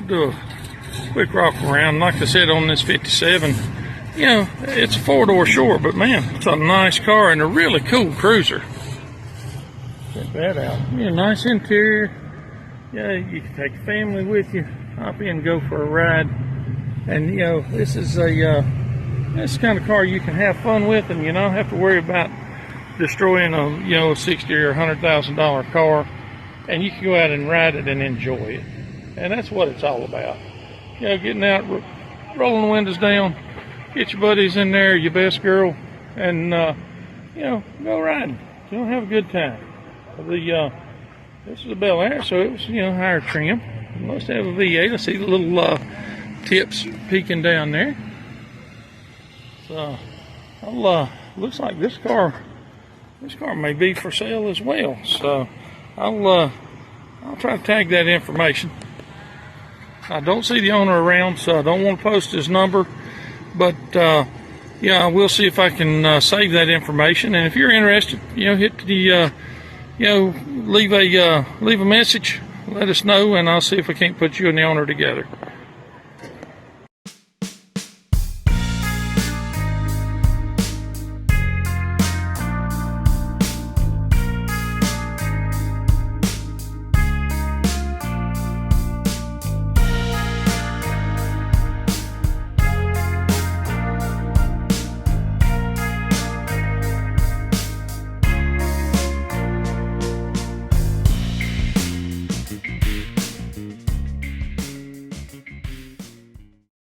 do a quick rock around. Like I said, on this 57, you know, it's a 4-door short, but man, it's a nice car and a really cool cruiser. Check that out. Yeah, nice interior. Yeah, you can take your family with you, hop in and go for a ride. And you know, this is a this kind of car you can have fun with, and you don't have to worry about destroying a, you know, $60,000 or $100,000 car. And you can go out and ride it and enjoy it. And that's what it's all about. You know, getting out, rolling the windows down, get your buddies in there, your best girl, and you know, go riding. You know, have a good time. This is a Belair, so it was, you know, higher trim. It must have a V8. I see the little tips peeking down there. So, looks like this car may be for sale as well. So, I'll try to tag that information. I don't see the owner around, so I don't want to post his number, but yeah, I will see if I can save that information. And if you're interested, you know, hit the you know, leave a message, let us know, and I'll see if I can't put you and the owner together.